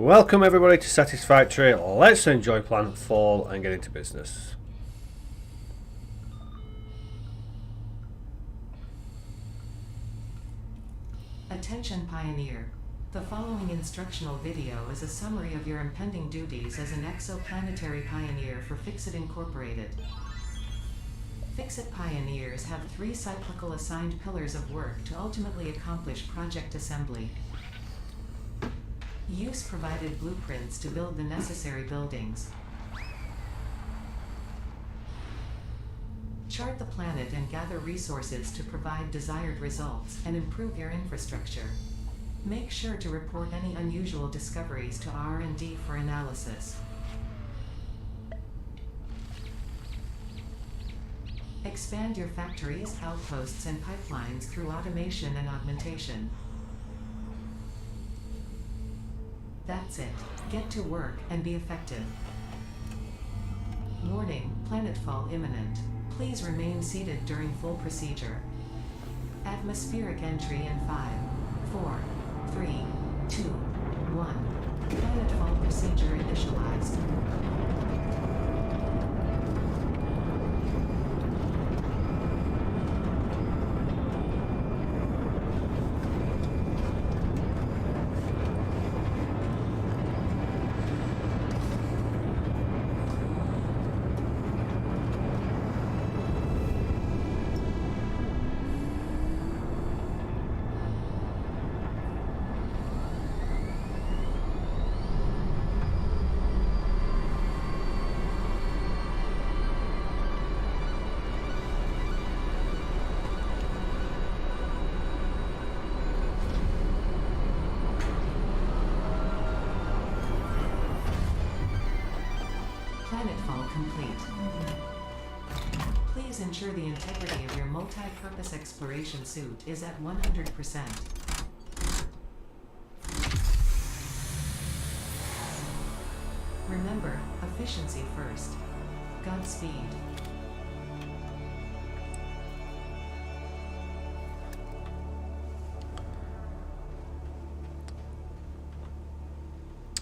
Welcome everybody to Satisfactory. Let's enjoy Planetfall and get into business. Attention Pioneer. The following instructional video is a summary of your impending duties as an exoplanetary pioneer for Fixit Incorporated. Fixit Pioneers have 3 cyclical assigned pillars of work to ultimately accomplish project assembly. Use provided blueprints to build the necessary buildings. Chart the planet and gather resources to provide desired results and improve your infrastructure. Make sure to report any unusual discoveries to R&D for analysis. Expand your factories, outposts, and pipelines through automation and augmentation. That's it. Get to work and be effective. Warning, planetfall imminent. Please remain seated during full procedure. Atmospheric entry in 5, 4, 3, 2, 1. Planetfall procedure initialized. Planetfall complete. Please ensure the integrity of your multi-purpose exploration suit is at 100%. Remember, efficiency first. Godspeed.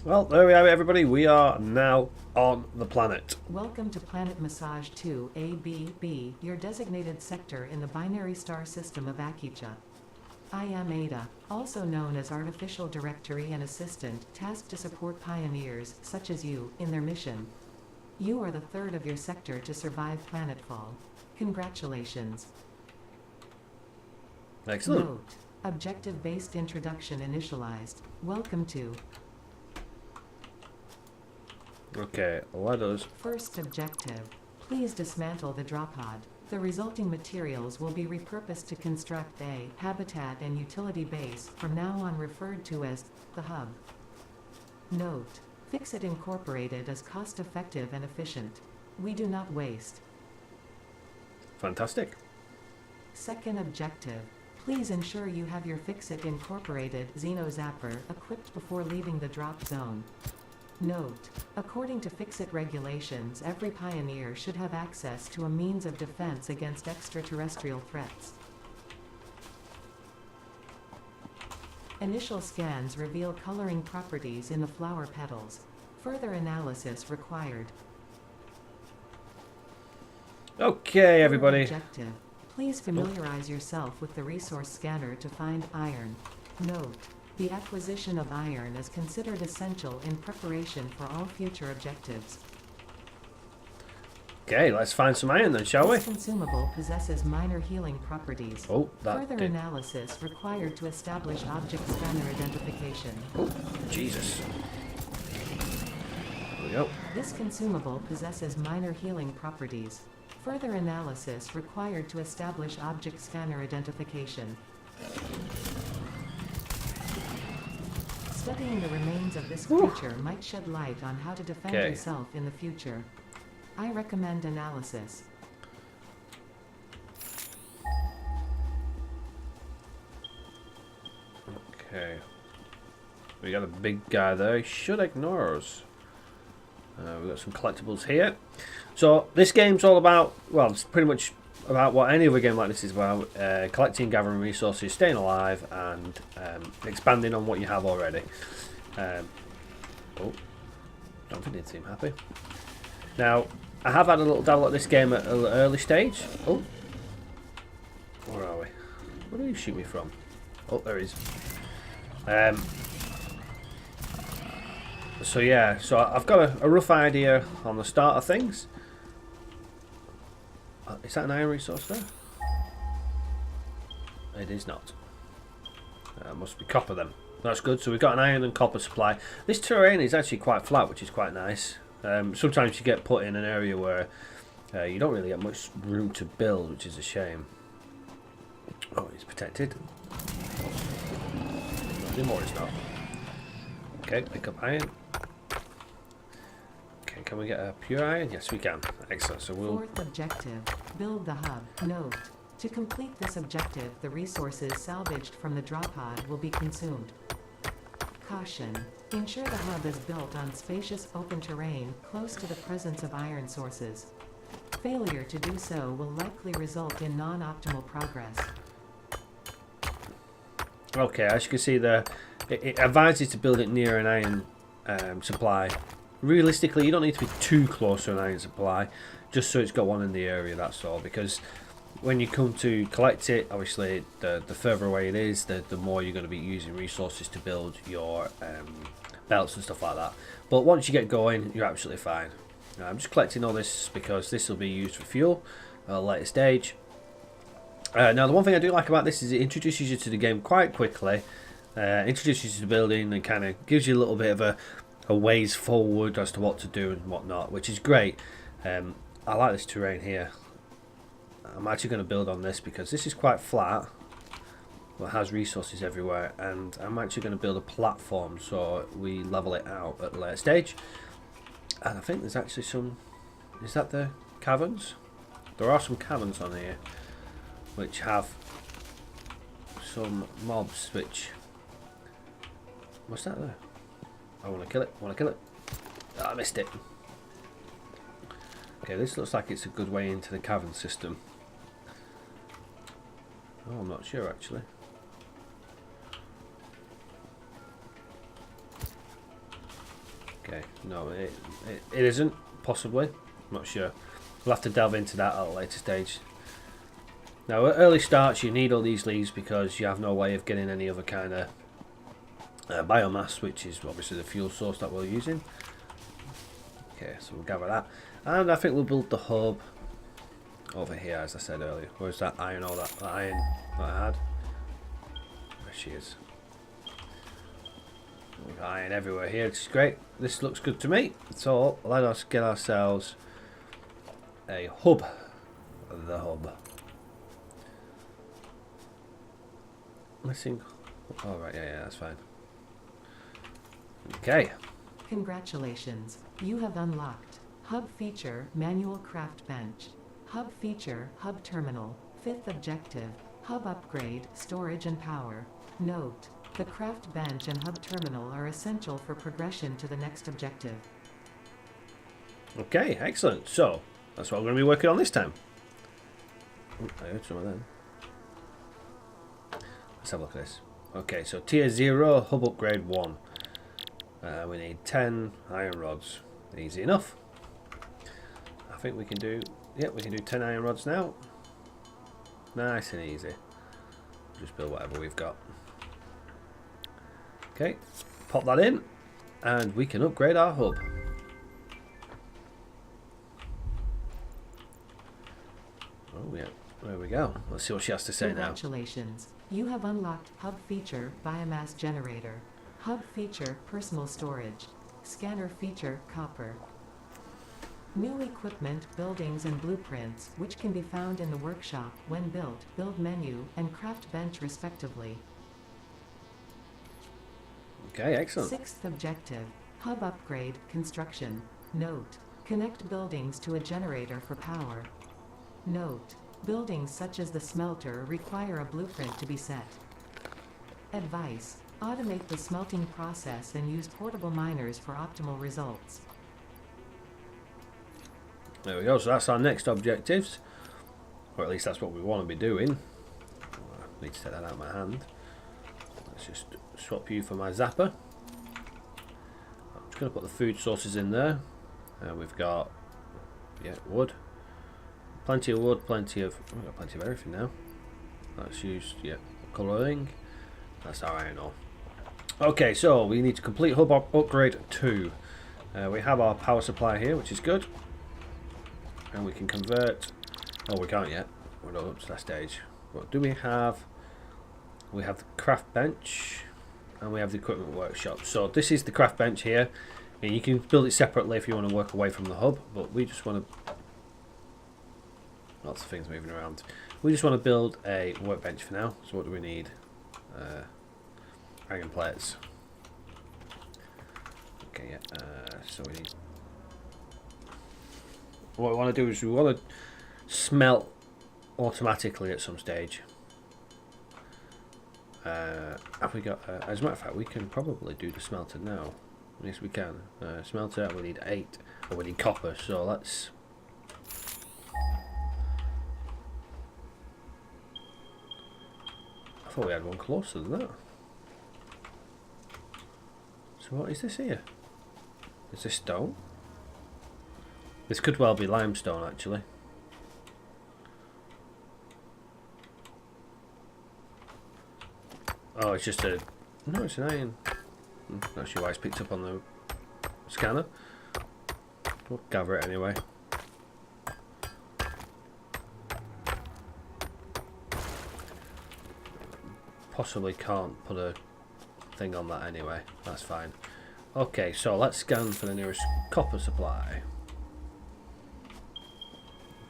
Well, there we have it everybody. We are now on the planet. Welcome to Planet Massage 2 ABB, your designated sector in the binary star system of Akicha. I am Ada, also known as Artificial Directory and Assistant, tasked to support pioneers, such as you, in their mission. You are the third of your sector to survive planetfall. Congratulations. Excellent. Note: objective-based introduction initialized. Welcome to Okay, let us. First objective. Please dismantle the drop pod. The resulting materials will be repurposed to construct a habitat and utility base, from now on referred to as the hub. Note: Fixit Incorporated is cost-effective and efficient. We do not waste. Fantastic. Second objective. Please ensure you have your Fixit Incorporated Xenozapper equipped before leaving the drop zone. Note: according to Fixit regulations, every pioneer should have access to a means of defense against extraterrestrial threats. Initial scans reveal coloring properties in the flower petals. Further analysis required. Okay, everybody. Objective. Please familiarize yourself with the resource scanner to find iron. Note: the acquisition of iron is considered essential in preparation for all future objectives. Okay, let's find some iron then, shall we? This consumable possesses minor healing properties. Oh, that Further did. analysis required to establish object scanner identification. Oh, Jesus. There we go. This consumable possesses minor healing properties. Further analysis required to establish object scanner identification. Studying the remains of this creature might shed light on how to defend Okay. yourself in the future. I recommend analysis. Okay. We got a big guy there. He should ignore us. We've got some collectibles here. So this game's all about, well, it's pretty much about what any other game like this is about, collecting, gathering resources, staying alive, and expanding on what you have already. Oh, Jonathan didn't seem happy. Now, I have had a little dabble at this game at an early stage. Oh, where are we? Where did he shoot me from? Oh, there he is. So yeah, so I've got a rough idea on the start of things. Is that an iron resource there? It is not. Must be copper then. That's good. So we've got an iron and copper supply. This terrain is actually quite flat, which is quite nice. Sometimes you get put in an area where you don't really get much room to build, which is a shame. Oh, it's protected. Anymore, it's not. Okay, pick up iron. Okay, can we get a pure iron? Yes, we can. Excellent. So we'll. Fourth objective, build the hub. Note, to complete this objective, the resources salvaged from the drop pod will be consumed. Caution, ensure the hub is built on spacious open terrain close to the presence of iron sources. Failure to do so will likely result in non-optimal progress. Okay, as you can see there, it advises to build it near an iron supply. Realistically, you don't need to be too close to an iron supply, just so it's got one in the area, that's all. Because when you come to collect it, obviously, the further away it is, the more you're going to be using resources to build your belts and stuff like that. But once you get going, you're absolutely fine. I'm just collecting all this because this will be used for fuel at a later stage. Now, the one thing I do like about this is it introduces you to the game quite quickly, introduces you to building, and kind of gives you a little bit of a ways forward as to what to do and whatnot, which is great. I like this terrain here. I'm actually going to build on this because this is quite flat, but has resources everywhere, and I'm actually going to build a platform so we level it out at a later stage. And I think there's actually some. Is that the caverns? There are some caverns on here which have some mobs which. What's that there? I want to kill it. I want to kill it. Oh, I missed it. Okay, this looks like it's a good way into the cavern system. Oh, I'm not sure actually. Okay, no, it isn't, possibly. I'm not sure. We'll have to delve into that at a later stage. Now, at early starts, you need all these leaves because you have no way of getting any other kind of biomass, which is obviously the fuel source that we're using. Okay, so we'll gather that. And I think we'll build the hub over here, as I said earlier. Where's that iron, all that iron that I had? There she is. We've got iron everywhere here, which is great. This looks good to me. So let us get ourselves a hub. The hub. Let's see. Oh, right, yeah, that's fine. Okay. Congratulations, you have unlocked Hub Feature Manual Craft Bench. Hub Feature Hub Terminal. Fifth objective, Hub Upgrade Storage and Power. Note, the craft bench and hub terminal are essential for progression to the next objective. Okay, excellent. So, that's what we're going to be working on this time. Ooh, I heard some of them. Let's have a look at this. Okay, so tier 0, hub upgrade 1. We need 10 iron rods. Easy enough. I think we can do, yeah, we can do 10 iron rods now. Nice and easy. Just build whatever we've got. Okay, pop that in, and we can upgrade our hub. Oh yeah, there we go. Let's see what she has to say now. Congratulations, you have unlocked Hub Feature Biomass Generator. Hub Feature Personal Storage. Scanner Feature Copper. New equipment, buildings and blueprints, which can be found in the workshop when built, build menu, and craft bench respectively. Okay, excellent. Sixth objective, hub upgrade, construction. Note, connect buildings to a generator for power. Note, buildings such as the smelter require a blueprint to be set. Advice, automate the smelting process and use portable miners for optimal results. There we go, so that's our next objectives. Or at least that's what we want to be doing. I need to take that out of my hand. Let's just swap you for my zapper. going to put the food sources in there. We've got, yeah, wood. Plenty of wood, we've got plenty of everything now. Let's use, yeah, colouring. That's our iron ore. Okay, so we need to complete hub upgrade 2. We have our power supply here, which is good. And we can convert... Oh, we can't yet. We're not up to that stage. What do we have? We have the craft bench. And we have the equipment workshop. So this is the craft bench here. And you can build it separately if you want to work away from the hub. But we just want to... Lots of things moving around. We just want to build a workbench for now. So what do we need? Iron plates. Okay, yeah. So we need... What we want to do is we want to smelt automatically at some stage. Have we got... as a matter of fact, we can probably do the smelter now. Yes, we can. Smelter, we need 8. Or we need copper, so let's... I thought we had one closer than that. So what is this here? Is this stone? This could well be limestone, actually. Oh, it's just a... No, it's an iron. Not sure why it's picked up on the scanner. We'll gather it anyway. Possibly can't put a thing on that anyway. That's fine. Okay, so let's scan for the nearest copper supply.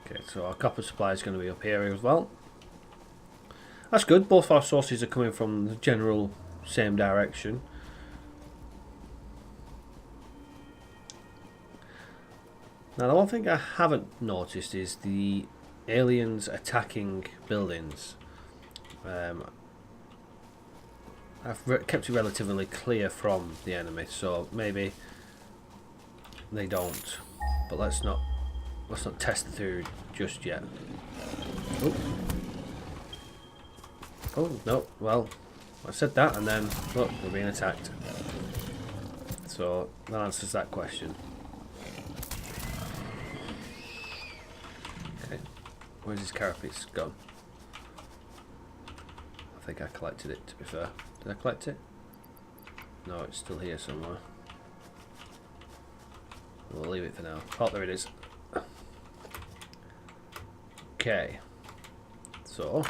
Okay, so our copper supply is going to be up here as well. That's good. Both our sources are coming from the general same direction. Now, the one thing I haven't noticed is the aliens attacking buildings. I've kept it relatively clear from the enemy, so maybe they don't. But let's not test the theory just yet. Oh. Oh no! Well, I said that, and then look, we're being attacked. So that answers that question. Okay, where's his carapace gone? I think I collected it. To be fair. Did I collect it? No, it's still here somewhere. We'll leave it for now. Oh, there it is. Okay. So,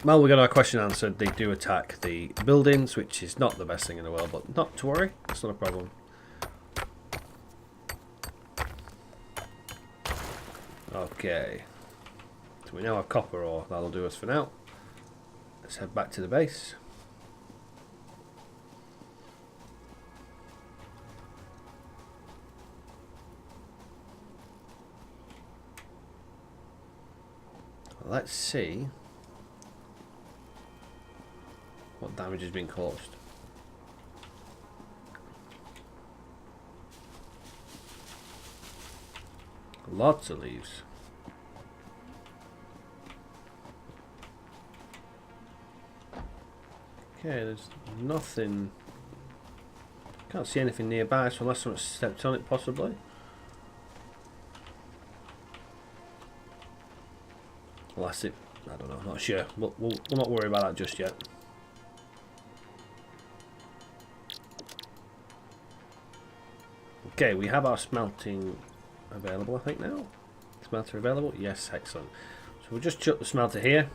well, we got our question answered. They do attack the buildings, which is not the best thing in the world, but not to worry. It's not a problem. Okay. So we now have copper ore. That'll do us for now. Let's head back to the base. Let's see what damage has been caused. Lots of leaves. Okay, there's nothing. Can't see anything nearby, so unless someone stepped on it, possibly. Unless it, I don't know, not sure. We'll not worry about that just yet. Okay, we have our smelting available, I think now. Smelter available? Yes, excellent. So we'll just chuck the smelter here.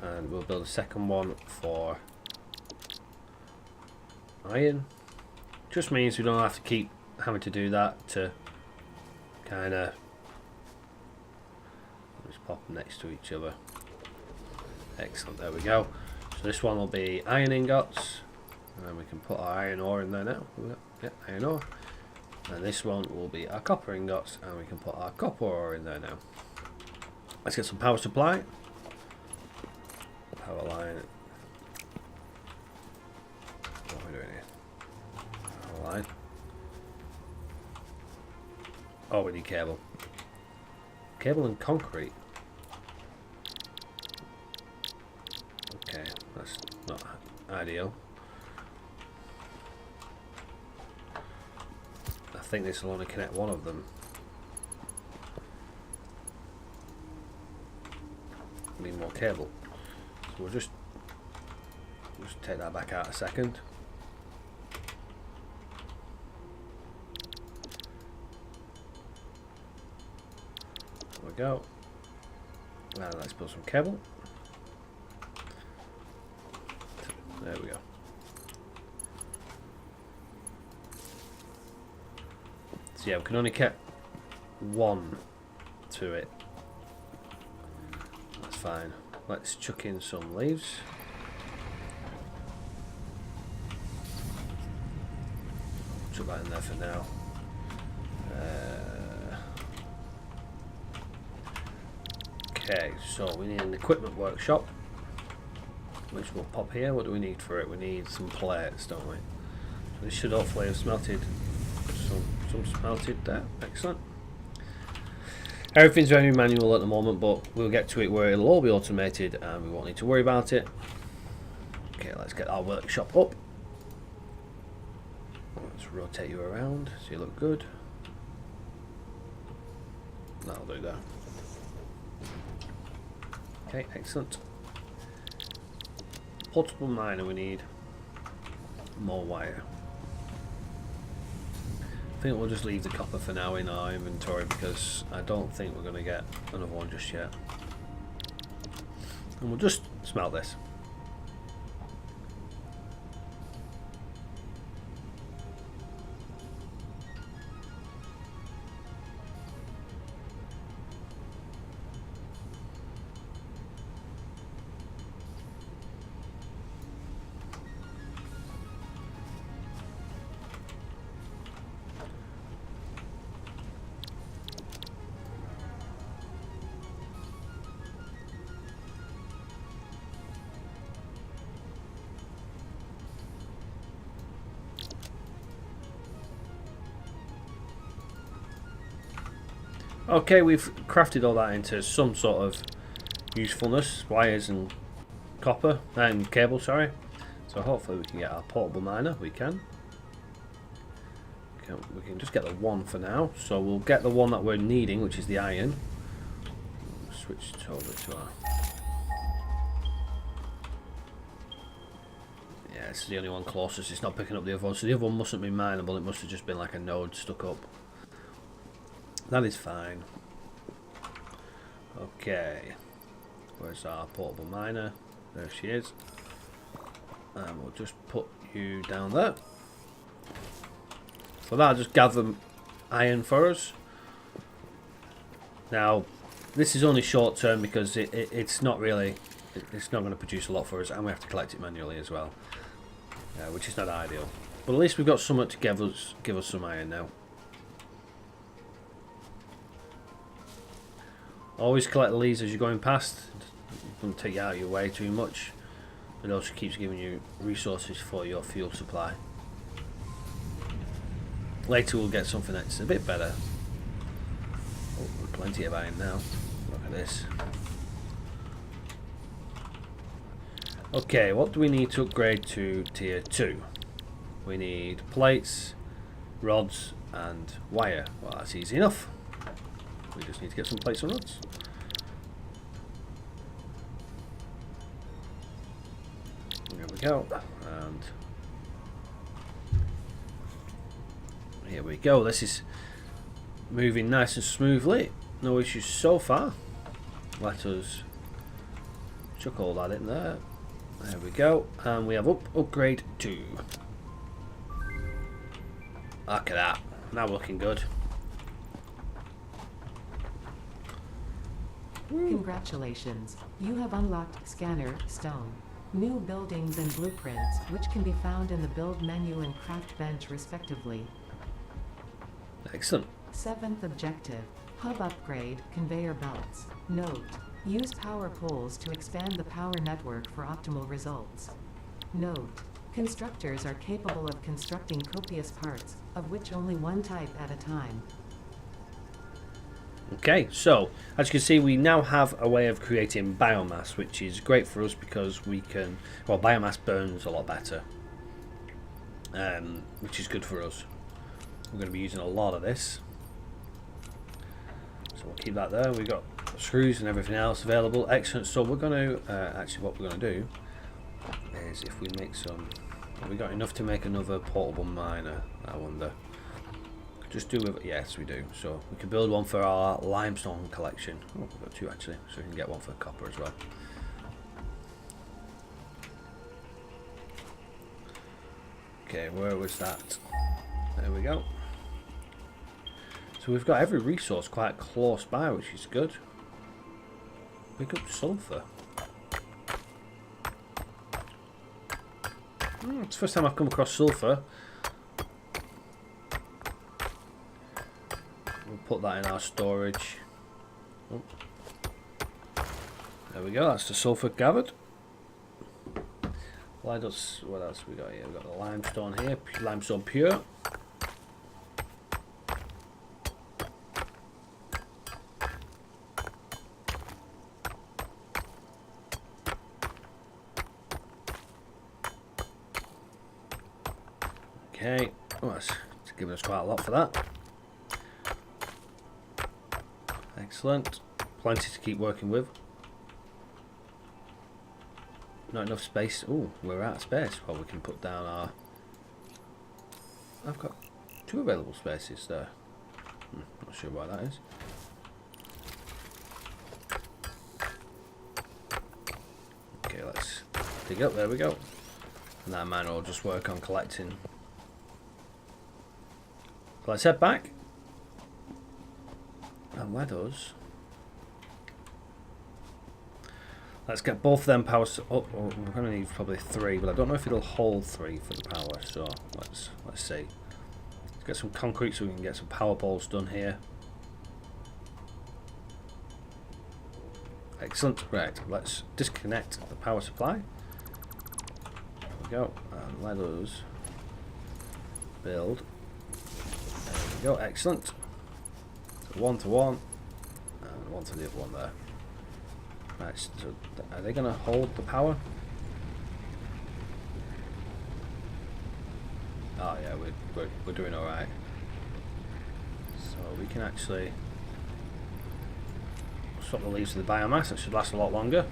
And we'll build a second one for iron. Just means we don't have to keep having to do that to kind of just pop them next to each other. Excellent, there we go. So this one will be iron ingots, and then we can put our iron ore in there now. Yep, iron ore. And this one will be our copper ingots, and we can put our copper ore in there now. Let's get some power supply. Power line. What are we doing here? Power line. Oh, we need cable. Cable and concrete. Okay, that's not ideal. think this will only connect one of them. Need more cable. So we'll just take that back out a second. There we go. Now let's put some cable. There we go. So yeah, we can only get one to it. That's fine. Let's chuck in some leaves. Chuck that in there for now. Okay, so we need an equipment workshop, which will pop here. What do we need for it? We need some plates, don't we? So this should hopefully have smelted some smelted there. Excellent. Everything's very manual at the moment, but we'll get to it where it'll all be automated and we won't need to worry about it. Okay, let's get our workshop up. Let's rotate you around so you look good. That'll do that. Okay, excellent. Portable miner, we need more wire. I think we'll just leave the copper for now in our inventory because I don't think we're going to get another one just yet. And we'll just smelt this. Okay, we've crafted all that into some sort of usefulness, wires and copper and cable, sorry. So hopefully we can get our portable miner. We can just get the one for now. So we'll get the one that we're needing, which is the iron. Switch it over to our. Yeah, this is the only one closest. It's not picking up the other one, so the other one mustn't be mineable. It must have just been like a node stuck up. That is fine. Okay. Where's our portable miner? There she is. And we'll just put you down there. So that'll just gather iron for us. Now, this is only short term because it's not really, it's not going to produce a lot for us, and we have to collect it manually as well, which is not ideal. But at least we've got something to give us some iron now. Always collect the leaves as you're going past. It doesn't take you out of your way too much. It also keeps giving you resources for your fuel supply. Later we'll get something that's a bit better. Oh, plenty of iron now. Look at this. Okay, what do we need to upgrade to tier 2? We need plates, rods and wire. Well, that's easy enough. We just need to get some plates and rods. There we go. And here we go. This is moving nice and smoothly. No issues so far. Let us chuck all that in there. There we go. And we have upgrade 2. Look at that. Now we're looking good. Congratulations, you have unlocked Scanner Stone. New buildings and blueprints, which can be found in the build menu and craft bench respectively. Excellent. 7th objective, hub upgrade, conveyor belts. Note, use power poles to expand the power network for optimal results. Note, constructors are capable of constructing copious parts, of which only one type at a time. Okay, so as you can see, we now have a way of creating biomass, which is great for us because we can, well, biomass burns a lot better, which is good for us. We're going to be using a lot of this. So we'll keep that there. We've got screws and everything else available. Excellent. So we're going to, actually what we're going to do is if we make some, have we got enough to make another portable miner, I wonder. Just do with, yes we do. So we can build one for our limestone collection. Oh, we've got two actually, so we can get one for copper as well. Okay, where was that? There we go. So we've got every resource quite close by, which is good. Pick up sulfur. It's the first time I've come across sulfur. We'll put that in our storage. Oh. There we go, that's the sulfur gathered. What else we got here? We've got the limestone here, limestone pure. Okay, oh, that's giving us quite a lot for that. Excellent, plenty to keep working with. Not enough space. Oh, we're out of space. Well, we can put down our... I've got 2 available spaces there. Not sure why that is. Okay, let's dig up. There we go. And that miner will just work on collecting. So let's head back. And let us... Let's get both of them powers up. Oh, we're going to need probably 3, but I don't know if it'll hold 3 for the power. So let's see. Let's get some concrete so we can get some power poles done here. Excellent. Right, let's disconnect the power supply. There we go. And let us build. There we go. Excellent. So 1 to 1 and 1 to the other one there. Right, so are they going to hold the power? Oh yeah, we're doing alright. So we can actually swap the leaves to the biomass. It should last a lot longer.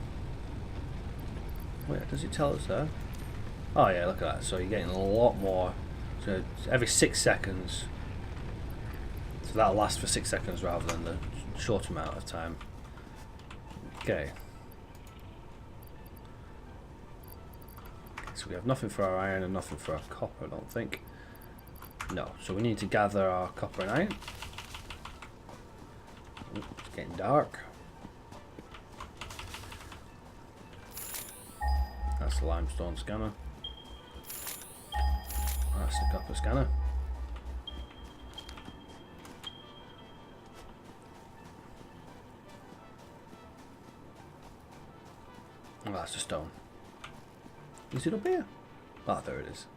Wait, does it tell us there? Oh yeah, look at that. So you're getting a lot more. So every 6 seconds. So that'll last for 6 seconds rather than the short amount of time. Okay. So we have nothing for our iron and nothing for our copper, I don't think. No, so we need to gather our copper and iron. Ooh, it's getting dark. That's the limestone scanner. That's the copper scanner. Oh, that's the stone. Is it up here? Ah, there it is.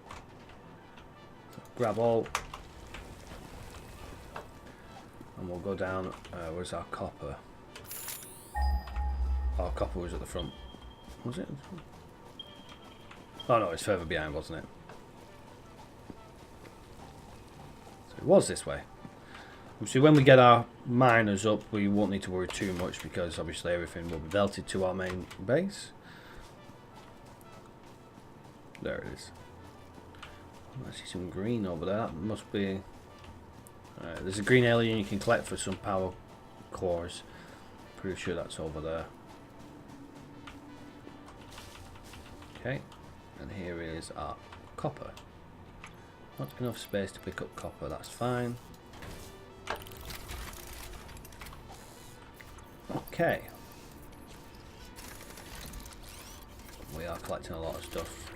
So grab all. And we'll go down. Where's our copper? Our copper was at the front. Was it? Oh no, it's further behind, wasn't it? So it was this way. So when we get our miners up, we won't need to worry too much because obviously everything will be belted to our main base. There it is. I see some green over there. That must be... there's a green alien you can collect for some power cores. Pretty sure that's over there. Okay. And here is our copper. Not enough space to pick up copper. That's fine. Okay. We are collecting a lot of stuff.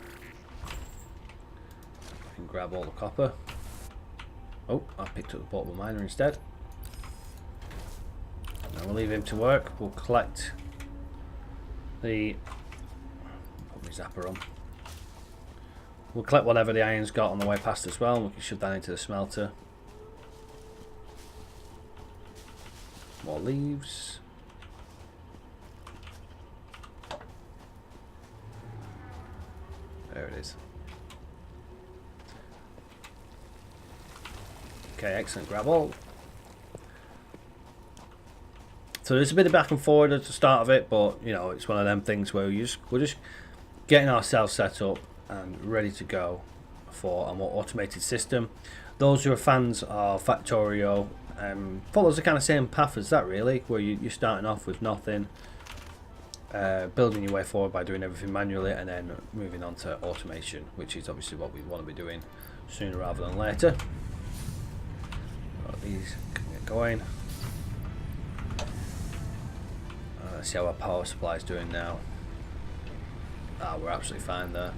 We can grab all the copper. Oh, I picked up the portable miner instead. Now we'll leave him to work. We'll collect the... Put my zapper on. We'll collect whatever the iron's got on the way past as well. We can shove that into the smelter. More leaves. There it is. Okay, excellent. Grab all. So there's a bit of back and forward at the start of it, but you know, it's one of them things where we're just getting ourselves set up and ready to go for a more automated system. Those who are fans of Factorio follows the kind of same path as that, really, where you're starting off with nothing, building your way forward by doing everything manually, and then moving on to automation, which is obviously what we want to be doing sooner rather than later. These can get going. Let's see how our power supply is doing now. We're absolutely fine there.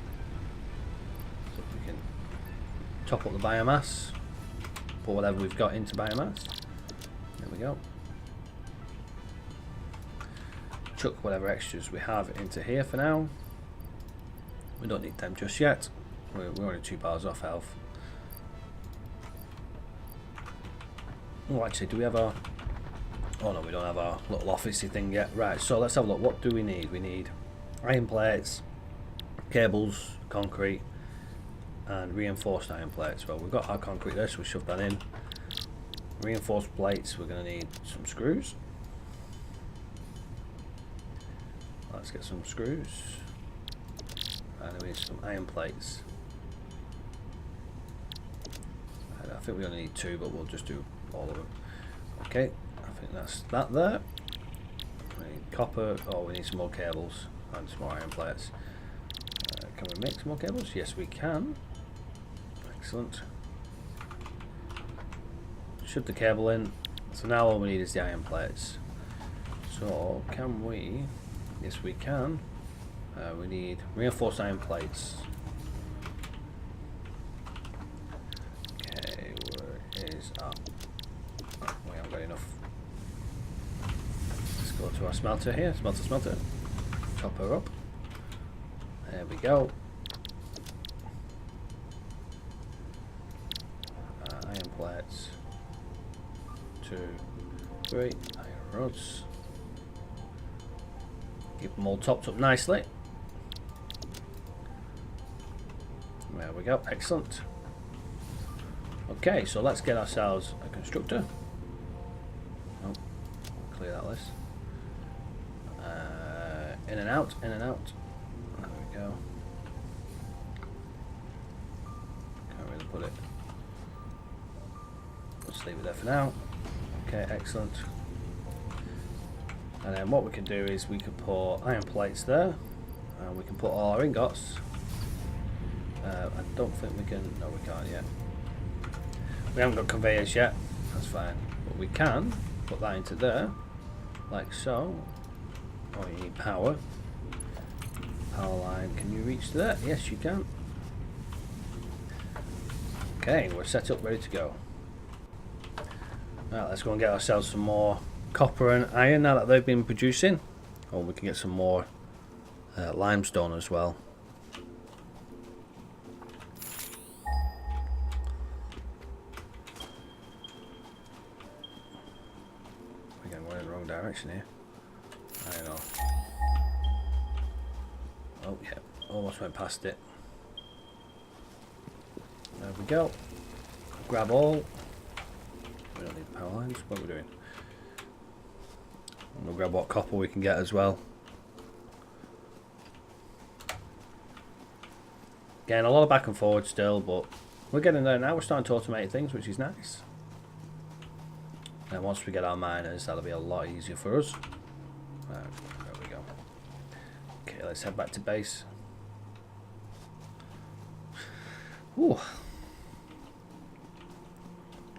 So if we can top up the biomass, put whatever we've got into biomass. There we go. Chuck whatever extras we have into here for now. We don't need them just yet. We're only 2 bars off health. Oh, actually, do we have our... Oh no, we don't have our little officey thing yet. Right, so let's have a look. What do we need? We need iron plates, cables, concrete, and reinforced iron plates. Well, we've got our concrete there, so we shove that in. Reinforced plates, we're going to need some screws. Let's get some screws. And then we need some iron plates. And I think we only need 2, but we'll just do all of them. Okay, I think that's that there. We need copper. Oh, we need some more cables and some more iron plates. Can we make some more cables? Yes, we can. Excellent. Shove the cable in. So now all we need is the iron plates. So can we? Yes, we can. We need reinforced iron plates. Okay, where is our... Oh, we haven't got enough. Let's go to our smelter here. Smelter. Chop her up. There we go. Iron plates. 2, 3 iron rods. Keep them all topped up nicely. There we go. Excellent. Okay, so let's get ourselves a constructor. Oh, clear that list. In and out, in and out. There we go. Can't really put it. Let's leave it there for now. Okay, excellent. And then what we can do is we can put iron plates there. And we can put all our ingots. I don't think we can. No, we can't yet. We haven't got conveyors yet. That's fine. But we can put that into there, like so. Oh, you need power. Power line. Can you reach to that? Yes, you can. Okay, we're set up, ready to go. Right, let's go and get ourselves some more copper and iron now that they've been producing. Oh, we can get some more limestone as well. Again, we're in the wrong direction here. I know. Oh, yeah, almost went past it. There we go. Grab all. We don't need power lines. What are we doing? We'll grab what copper we can get as well. Again, a lot of back and forward still, but we're getting there now. We're starting to automate things, which is nice. And once we get our miners, that'll be a lot easier for us. There we go. Okay, let's head back to base. Ooh.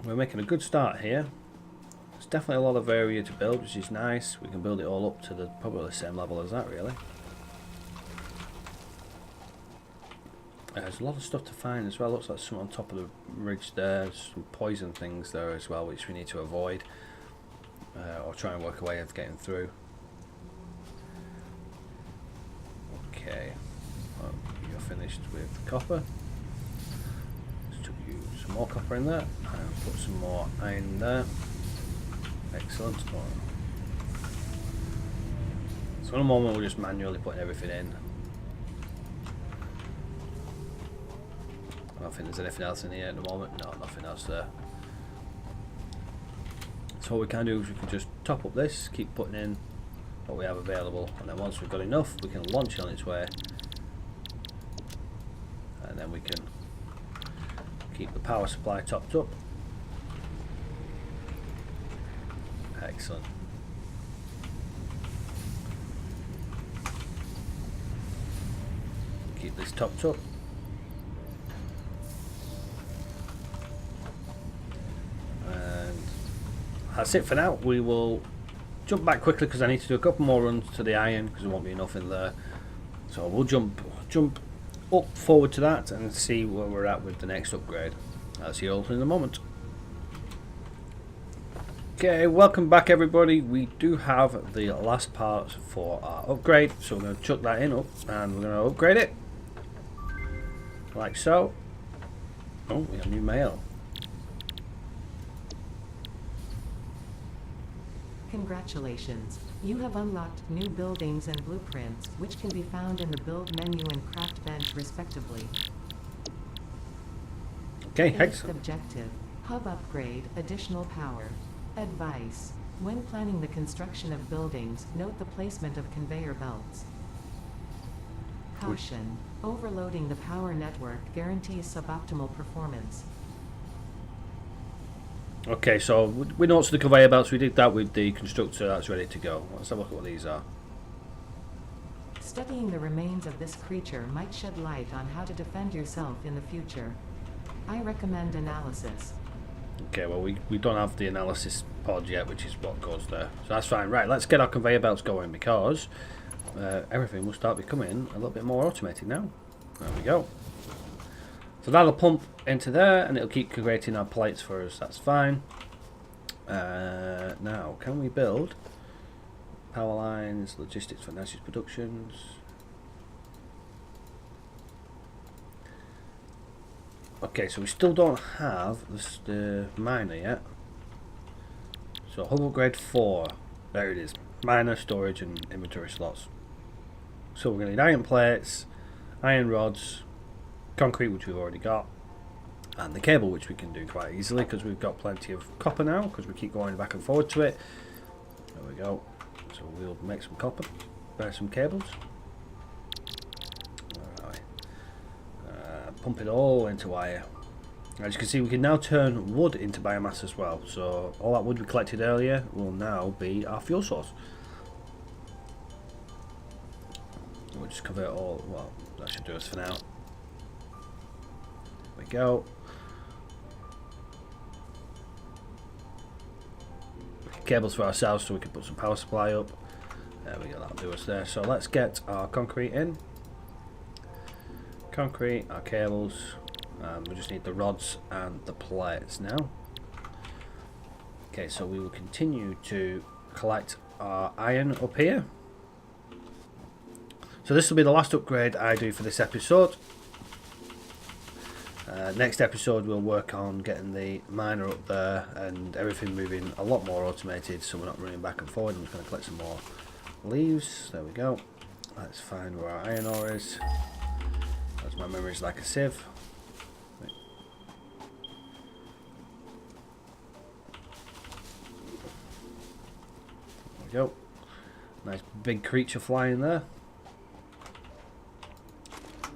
We're making a good start here. There's definitely a lot of area to build, which is nice. We can build it all up to the probably the same level as that, really. There's a lot of stuff to find as well. Looks like some on top of the ridge there. There's some poison things there as well, which we need to avoid. Or try and work a way of getting through. Okay. Well, you're finished with copper. Let's chuck you some more copper in there. And put some more iron in there. Excellent. So in a moment we're just manually putting everything in. I don't think there's anything else in here at the moment. No, nothing else there. So what we can do is we can just top up this, keep putting in what we have available, and then once we've got enough we can launch it on its way, and then we can keep the power supply topped up. Excellent. Keep this topped up. And that's it for now. We will jump back quickly because I need to do a couple more runs to the iron because there won't be enough in there. So we'll jump up forward to that and see where we're at with the next upgrade. I'll see you all in a moment. Okay, welcome back everybody. We do have the last part for our upgrade, so we're going to chuck that in up and we're going to upgrade it like so. Oh, we have new mail. Congratulations. You have unlocked new buildings and blueprints, which can be found in the build menu and craft bench respectively. Okay, Eighth excellent. objective, hub upgrade, additional power. Advice: when planning the construction of buildings, note the placement of conveyor belts. Caution: overloading the power network guarantees suboptimal performance. Okay, so we notes the conveyor belts. We did that with the constructor. That's ready to go. Let's have a look at what these are. Studying the remains of this creature might shed light on how to defend yourself in the future. I recommend analysis. Okay, well we don't have the analysis pod yet, which is what goes there. So that's fine. Right, let's get our conveyor belts going because everything will start becoming a little bit more automated now. There we go. So that'll pump into there and it'll keep creating our plates for us. That's fine. Now, can we build power lines, logistics for Nash's Productions? Okay, so we still don't have the miner yet. So hub upgrade 4. There it is. Miner, storage and inventory slots. So we're going to need iron plates, iron rods, concrete, which we've already got, and the cable, which we can do quite easily because we've got plenty of copper now because we keep going back and forward to it. There we go. So we'll make some copper, buy some cables. Pump it all into wire. As you can see, we can now turn wood into biomass as well. So all that wood we collected earlier will now be our fuel source. We'll just convert all. Well, that should do us for now. There we go. Cables for ourselves so we can put some power supply up. There we go. That'll do us there. So let's get our concrete in. Concrete, our cables, we just need the rods and the plates now. Okay, so we will continue to collect our iron up here. So this will be the last upgrade I do for this episode. Next episode we'll work on getting the miner up there and everything moving a lot more automated so we're not running back and forward. I'm just going to collect some more leaves. There we go. Let's find where our iron ore is. As my memory is like a sieve. Right. There we go. Nice big creature flying there.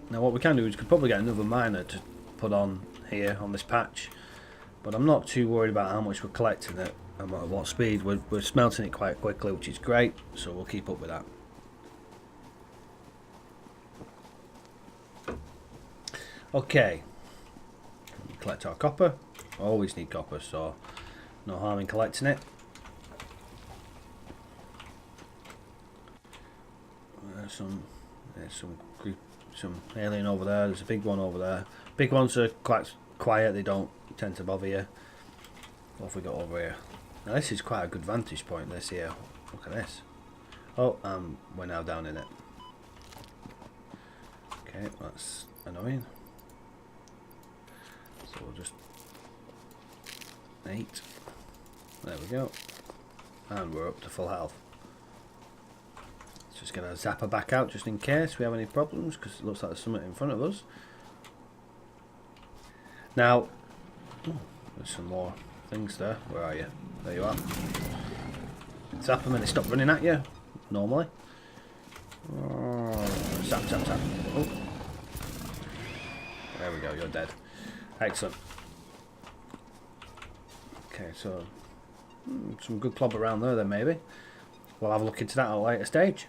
Now what we can do is we could probably get another miner to put on here on this patch, but I'm not too worried about how much we're collecting it and at what speed. We're smelting it quite quickly, which is great, so we'll keep up with that. Okay, collect our copper. Always need copper, so no harm in collecting it. There's some alien over there. There's a big one over there. Big ones are quite quiet. They don't tend to bother you. What have we got over here? Now this is quite a good vantage point. This here. Look at this. Oh, we're now down in it. Okay, that's annoying. So we'll just 8. There we go. And we're up to full health. Just going to zap her back out just in case we have any problems because it looks like there's something in front of us. Now, there's some more things there. Where are you? There you are. Zap them and they stop running at you, normally. Oh, zap, zap, zap. Oh. There we go, you're dead. Excellent. Okay, so some good club around there then maybe. We'll have a look into that at a later stage.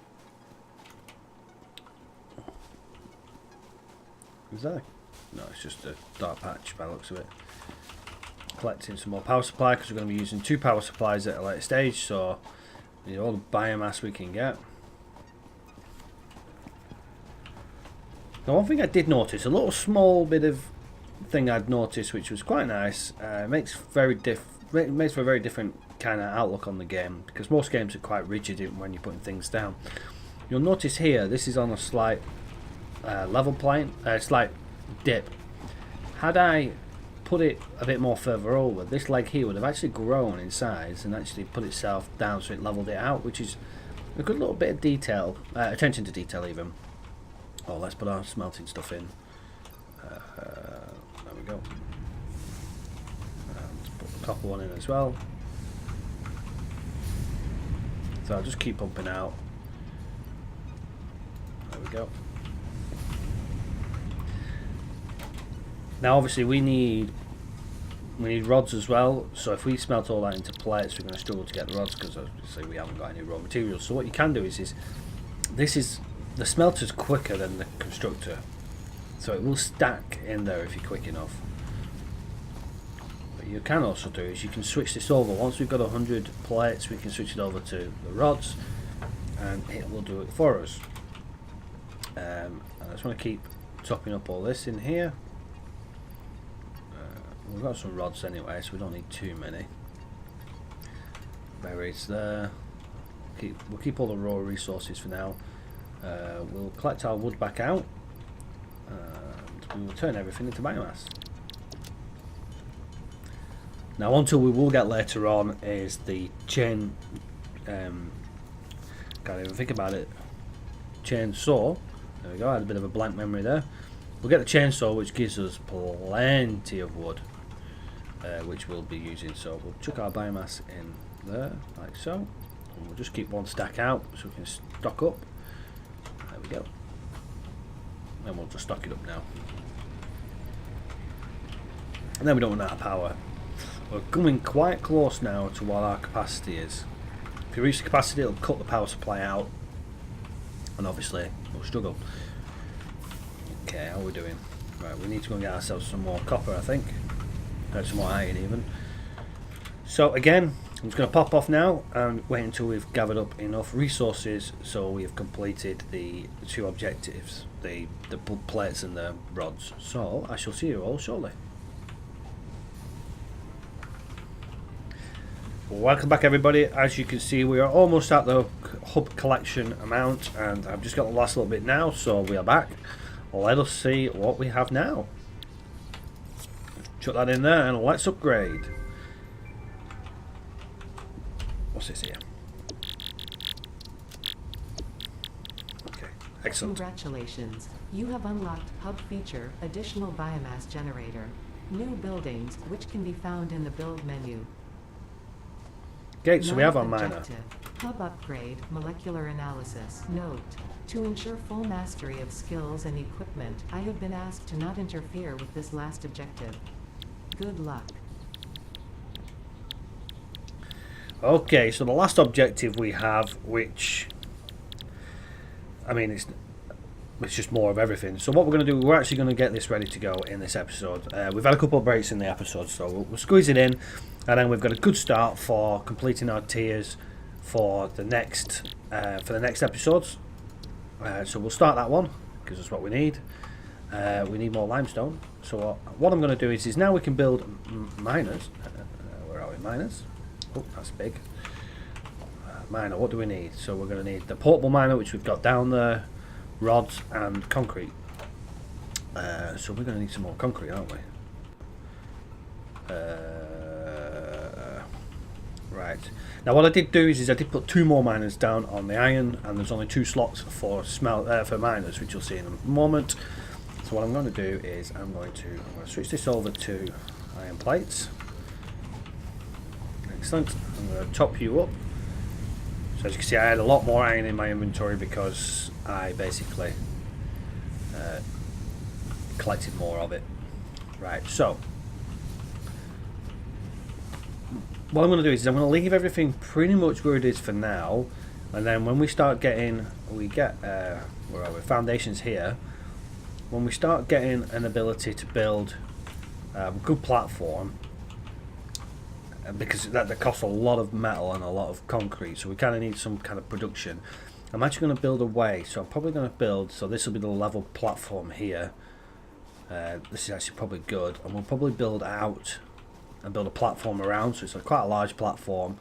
Is that? No, it's just a dark patch by the looks of it. Collecting some more power supply because we're going to be using 2 power supplies at a later stage, so we need all the biomass we can get. Now, one thing I did notice, a little small bit of thing I'd noticed, which was quite nice. Makes for a very different kind of outlook on the game, because most games are quite rigid when you're putting things down. You'll notice here, this is on a slight level plane, slight dip. Had I put it a bit more further over, this leg here would have actually grown in size and actually put itself down, so it leveled it out, which is a good little bit of detail, attention to detail even. Oh, let's put our smelting stuff in. There we go. Let's put the copper one in as well. So I'll just keep pumping out. There we go. Now obviously we need rods as well, so if we smelt all that into plates we're going to struggle to get the rods because obviously we haven't got any raw materials. So what you can do is the smelter's quicker than the constructor, so it will stack in there if you're quick enough. What you can also do is you can switch this over. Once we've got 100 plates we can switch it over to the rods and it will do it for us. I just want to keep topping up all this in here. We've got some rods anyway, so we don't need too many. Berries there. We'll keep all the raw resources for now. We'll collect our wood back out and we will turn everything into biomass. Now one tool we will get later on is the chain, can't even think about it, chainsaw. There we go, I had a bit of a blank memory there. We'll get the chainsaw, which gives us plenty of wood, which we'll be using. So we'll chuck our biomass in there like so, and we'll just keep one stack out so we can stock up. There we go. And we'll just stock it up now. And then we don't run out of power. We're coming quite close now to what our capacity is. If you reach the capacity, it'll cut the power supply out, and obviously we'll struggle. Okay, how are we doing? Right, we need to go and get ourselves some more copper, I think. Some more iron even. So again, I'm just going to pop off now and wait until we've gathered up enough resources so we've completed the 2 objectives, the plates and the rods. So I shall see you all shortly. Welcome back everybody. As you can see, we are almost at the hub collection amount and I've just got the last little bit now, so we are back. Let us see what we have now. Chuck that in there and let's upgrade. What's this here? Okay, excellent. Congratulations. You have unlocked Hub Feature, Additional Biomass Generator. New buildings, which can be found in the build menu. Okay, so we have our Ninth miner. objective, Hub Upgrade, Molecular Analysis. Note: to ensure full mastery of skills and equipment, I have been asked to not interfere with this last objective. Good luck. Okay, so the last objective we have, which, I mean, it's just more of everything. So what we're going to do, we're actually going to get this ready to go in this episode. We've had a couple of breaks in the episode, so we'll squeeze it in, and then we've got a good start for completing our tiers for the next episodes. So we'll start that one because that's what we need. We need more limestone. So what I'm going to do is now we can build miners. Where are we? Miners. Oh, that's big. Miner. What do we need? So we're going to need the portable miner, which we've got down there, rods and concrete. So we're going to need some more concrete, aren't we? Right. Now what I did do is I did put 2 more miners down on the iron, and there's only 2 slots for miners, which you'll see in a moment. So what I'm going to do is I'm going to switch this over to iron plates. Excellent. I'm going to top you up. So as you can see, I had a lot more iron in my inventory because I basically collected more of it. Right, so what I'm going to do is I'm going to leave everything pretty much where it is for now, and then when we start getting, where are we? Foundations here. When we start getting an ability to build a good platform, because that costs a lot of metal and a lot of concrete, so we kind of need some kind of production. I'm actually going to build a way, so I'm probably going to build, so this will be the level platform here. This is actually probably good, and we'll probably build out and build a platform around, so it's quite a large platform.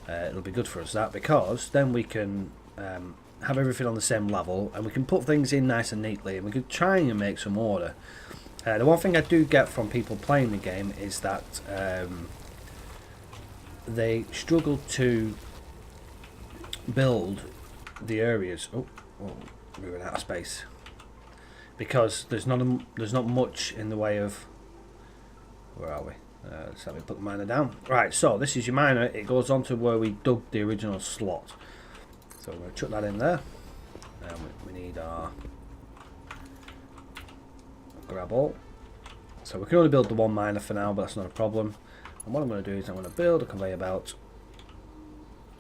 It'll be good for us, that, because then we can have everything on the same level, and we can put things in nice and neatly, and we could try and make some order. The one thing I do get from people playing the game is that they struggle to build the areas. Oh, we ran out of space because there's not much in the way of. Where are we? Let's let me put the miner down. Right, so this is your miner. It goes on to where we dug the original slot. So we're going to chuck that in there. And we need our grab all. So we can only build the one miner for now, but that's not a problem. And what I'm going to do is I'm going to build a conveyor belt.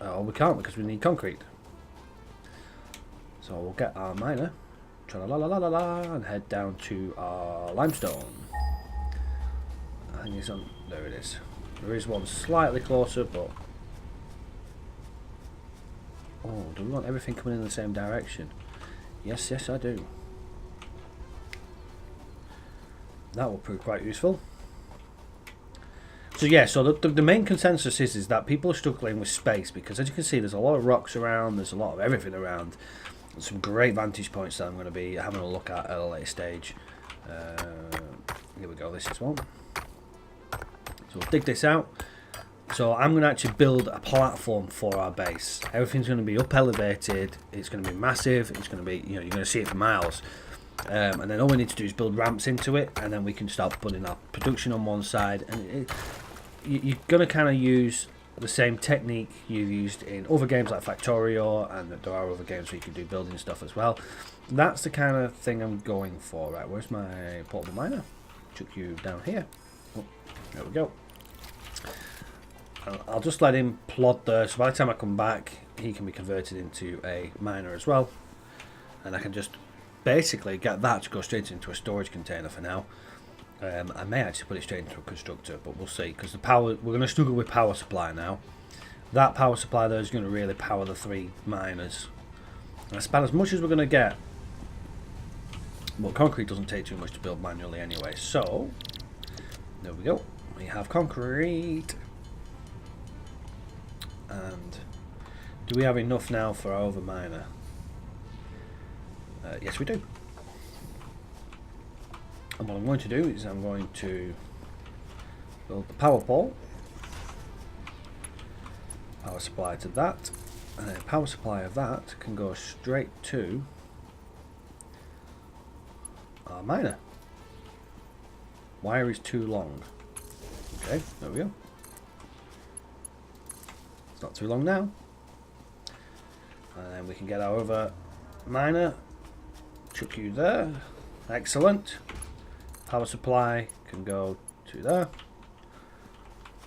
Oh, we can't because we need concrete. So we'll get our miner, tra-la-la-la-la-la, and head down to our limestone. I think it's on. There it is. There is one slightly closer, but oh, do we want everything coming in the same direction? Yes, yes, I do. That will prove quite useful. So yeah, so the main consensus is that people are struggling with space because, as you can see, there's a lot of rocks around, there's a lot of everything around. There's some great vantage points that I'm going to be having a look at a later stage. Here we go, this is one. So we'll dig this out. So I'm going to actually build a platform for our base. Everything's going to be up elevated, it's going to be massive, it's going to be, you're going to see it for miles. And then all we need to do is build ramps into it, and then we can start putting our production on one side. And you're going to kind of use the same technique you've used in other games like Factorio, and there are other games where you can do building stuff as well. That's the kind of thing I'm going for. Right, where's my portable miner? Chuck you down here. Oh, there we go. I'll just let him plod there, so by the time I come back he can be converted into a miner as well, and I can just basically get that to go straight into a storage container for now. I may actually put it straight into a constructor, but we'll see, because the power, we're going to struggle with power supply now. That power supply there is going to really power the 3 miners. And that's about as much as we're going to get. Well, concrete doesn't take too much to build manually anyway, so there we go. We have concrete. And do we have enough now for our other miner? Yes, we do. And what I'm going to do is I'm going to build the power pole, power supply to that, and a power supply of that can go straight to our miner. Wire is too long. Okay, there we go. It's not too long now. And then we can get our other miner. Chuck you there. Excellent. Power supply can go to there.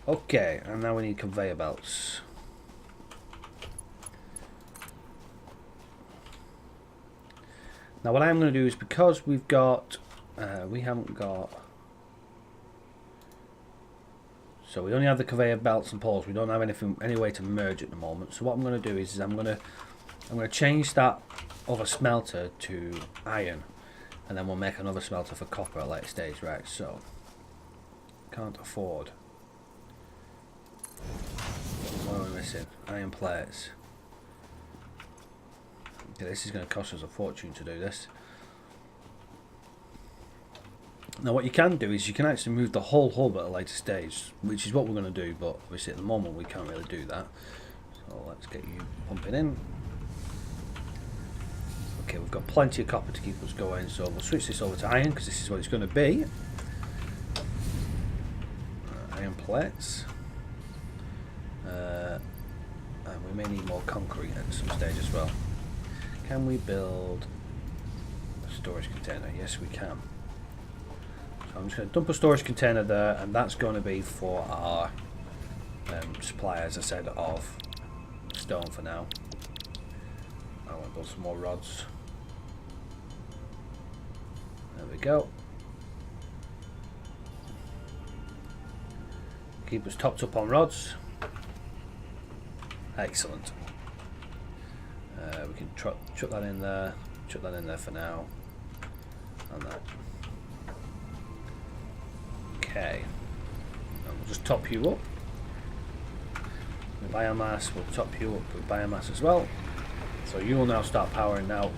Okay, and now we need conveyor belts. Now what I'm going to do is, because we've got, we haven't got, so we only have the conveyor belts and poles. We don't have any way to merge at the moment. So what I'm going to do is I'm going to change that other smelter to iron, and then we'll make another smelter for copper at a later stage. Right, so can't afford. What are we missing? Iron plates. Okay, this is going to cost us a fortune to do this. Now what you can do is you can actually move the whole hub at a later stage, which is what we're going to do, but obviously at the moment we can't really do that. So let's get you pumping in. Okay, we've got plenty of copper to keep us going, so we'll switch this over to iron, because this is what it's going to be. Iron plates. And we may need more concrete at some stage as well. Can we build a storage container? Yes, we can. So I'm just going to dump a storage container there, and that's going to be for our supply, as I said, of stone for now. I want to build some more rods. There we go. Keep us topped up on rods. Excellent. We can chuck that in there. Chuck that in there for now. And that. Okay. And we'll just top you up with biomass. We'll top you up with biomass as well. So you will now start powering now.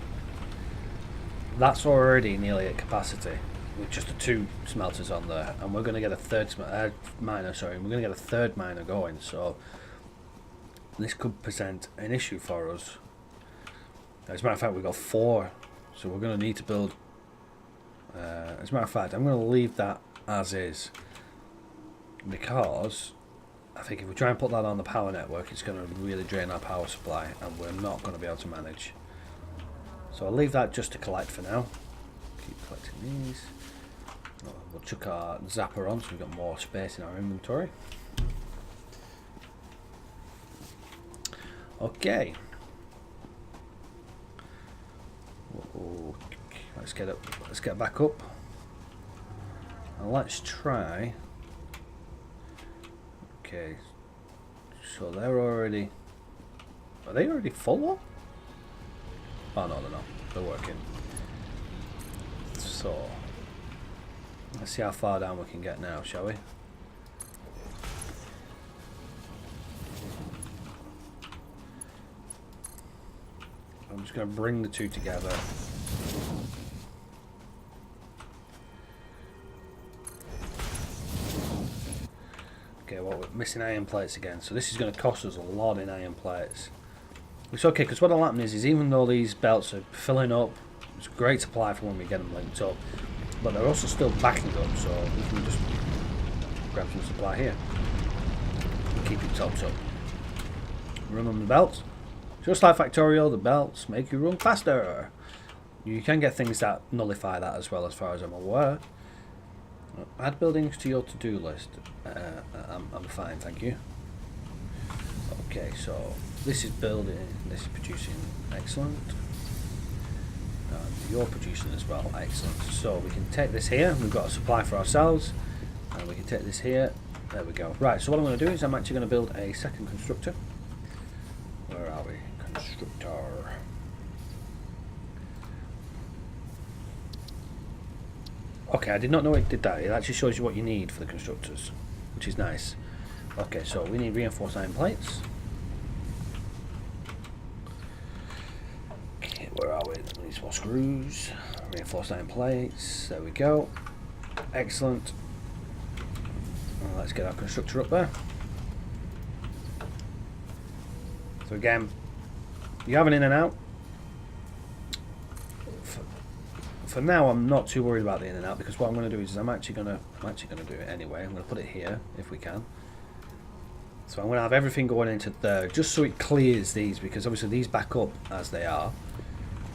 That's already nearly at capacity with just the 2 smelters on there, and we're going to get a third miner. Sorry, we're going to get a third miner going. So this could present an issue for us. As a matter of fact, we've got 4, so we're going to need to build. As a matter of fact, I'm going to leave that as is, because I think if we try and put that on the power network, it's going to really drain our power supply, and we're not going to be able to manage. So I'll leave that just to collect for now. Keep collecting these. We'll chuck our zapper on so we've got more space in our inventory. Okay. Let's get up. Let's get back up. And let's try. Okay. So they're already. Are they already full up? Oh no, they're not. They're working. So let's see how far down we can get now, shall we? I'm just going to bring the 2 together. Okay, well, we're missing iron plates again, so this is going to cost us a lot in iron plates. It's okay, because what'll happen is even though these belts are filling up, it's a great supply for when we get them linked up, but they're also still backing up, so we can just grab some supply here and keep it topped up. Run on the belts. Just like Factorio, the belts make you run faster. You can get things that nullify that as well, as far as I'm aware. Add buildings to your to-do list. I'm fine, thank you. Okay, so this is building, this is producing, excellent. And you're producing as well, excellent. So we can take this here, we've got a supply for ourselves, and we can take this here, there we go. Right, so what I'm going to do is I'm actually going to build a second constructor. Where are we? Constructor. Okay, I did not know it did that. It actually shows you what you need for the constructors, which is nice. Okay, so we need reinforced iron plates. Okay, where are we? We need some more screws. Reinforced iron plates. There we go. Excellent. Well, let's get our constructor up there. So again, you have an in and out. For now, I'm not too worried about the in and out, because what I'm going to do is I'm actually going to do it anyway. I'm going to put it here if we can. So I'm going to have everything going into there, just so it clears these, because obviously these back up as they are.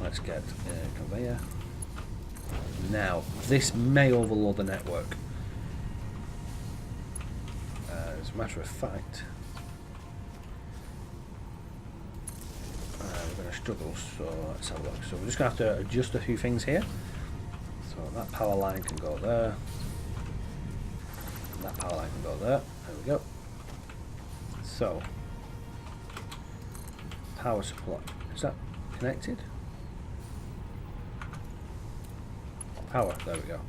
Let's get a conveyor. Now, this may overload the network. As a matter of fact, we're going to struggle, so let's have a look. So we're just going to have to adjust a few things here. So that power line can go there. And that power line can go there. There we go. So, power supply. Is that connected? Power, there we go.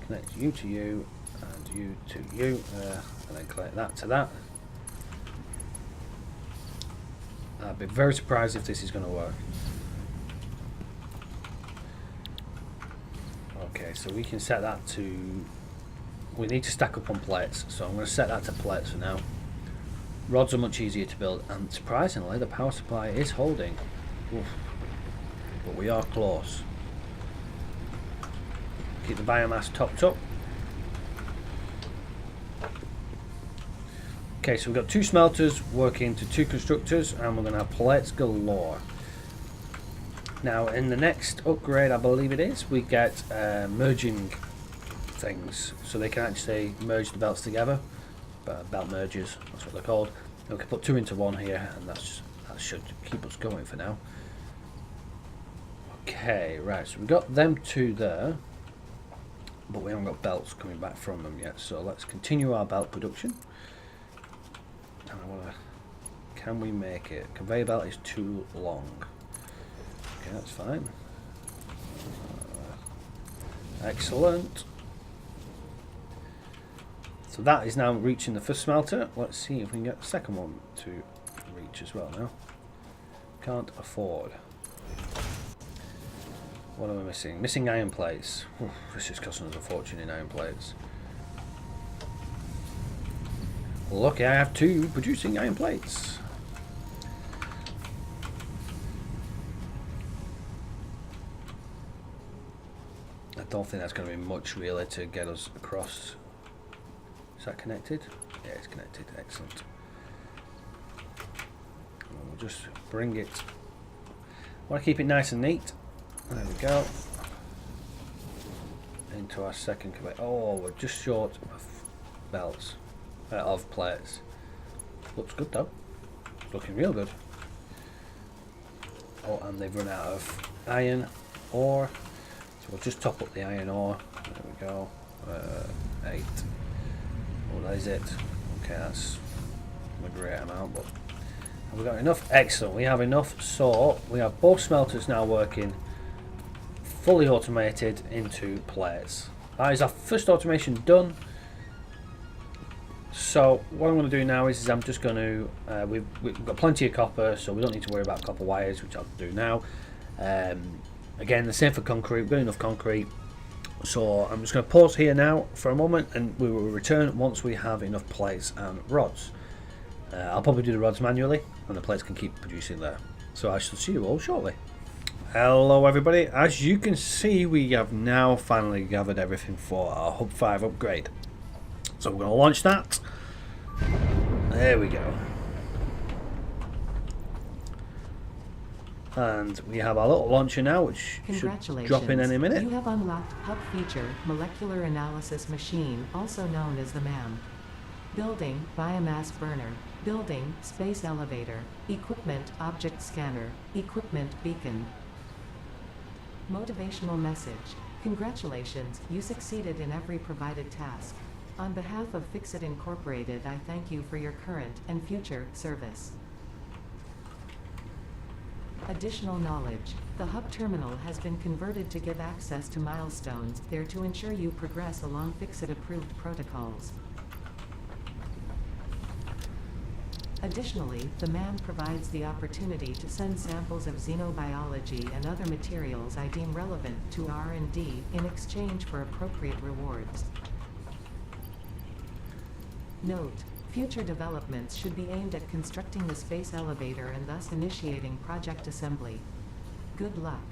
Connect you to you, and you to you, and then connect that to that. I'd be very surprised if this is going to work. Okay, so we can set that to... We need to stack up on plates, so I'm going to set that to plates for now. Rods are much easier to build, and surprisingly the power supply is holding. Oof. But we are close. Keep the biomass topped up. Okay, so we've got 2 smelters working to 2 constructors, and we're going to have plates galore. Now, in the next upgrade, I believe it is, we get merging things, so they can actually merge the belts together. Belt mergers, that's what they're called. And we can put 2 into 1 here, and that should keep us going for now. Okay, right, so we've got them 2 there, but we haven't got belts coming back from them yet, so let's continue our belt production. And I wanna, can we make it? Conveyor belt is too long. Okay, that's fine. Excellent. So that is now reaching the first smelter. Let's see if we can get the second one to reach as well now. Can't afford. What am I missing? Missing iron plates. Oof, this is costing us a fortune in iron plates. Lucky I have 2 producing iron plates. I don't think that's going to be much really to get us across. Is that connected? Yeah, it's connected. Excellent. We'll just bring it. I want to keep it nice and neat. There we go. Into our second conveyor. Oh, we're just short of belts. Of plates. Looks good though. Looking real good. Oh, and they've run out of iron ore. So we'll just top up the iron ore. There we go. 8. Oh, that is it. Okay, that's a great amount, but have we got enough? Excellent, we have enough. So we have both smelters now working fully automated into plates. That is our first automation done. So what I'm going to do now is I'm just going to we've got plenty of copper, so we don't need to worry about copper wires, which I'll do now. Again, the same for concrete. We've got enough concrete, so I'm just going to pause here now for a moment, and we will return once we have enough plates and rods. I'll probably do the rods manually, and the plates can keep producing there. So I shall see you all shortly. Hello everybody. As you can see, we have now finally gathered everything for our Hub 5 upgrade. So we're going to launch that. There we go. And we have our little launcher now, which should drop in any minute. You have unlocked Hub Feature, Molecular Analysis Machine, also known as the MAM. Building, Biomass Burner. Building, Space Elevator. Equipment, Object Scanner. Equipment, Beacon. Motivational message. Congratulations, you succeeded in every provided task. On behalf of Fixit Incorporated, I thank you for your current and future service. Additional knowledge. The Hub Terminal has been converted to give access to milestones there to ensure you progress along Fixit-approved protocols. Additionally, the MAM provides the opportunity to send samples of xenobiology and other materials I deem relevant to R&D in exchange for appropriate rewards. Note: future developments should be aimed at constructing the space elevator and thus initiating project assembly. Good luck.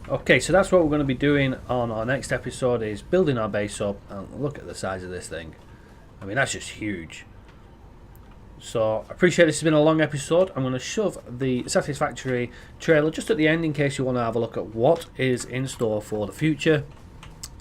Okay, so that's what we're going to be doing on our next episode, is building our base up. And look at the size of this thing. I mean, that's just huge. So I appreciate this has been a long episode. I'm going to shove the Satisfactory trailer just at the end in case you want to have a look at what is in store for the future.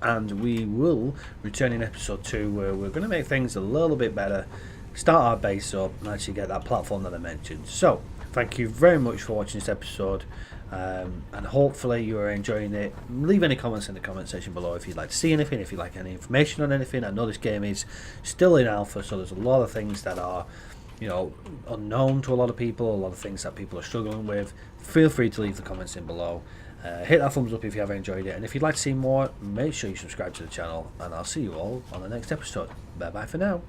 And we will return in episode 2, where we're going to make things a little bit better, start our base up, and actually get that platform that I mentioned. So thank you very much for watching this episode, and hopefully you are enjoying it. Leave any comments in the comment section below if you'd like to see anything, if you'd like any information on anything. I know this game is still in alpha, so there's a lot of things that are, you know, unknown to a lot of people, a lot of things that people are struggling with. Feel free to leave the comments in below. Hit that thumbs up if you have enjoyed it, and if you'd like to see more, make sure you subscribe to the channel, and I'll see you all on the next episode. Bye bye for now.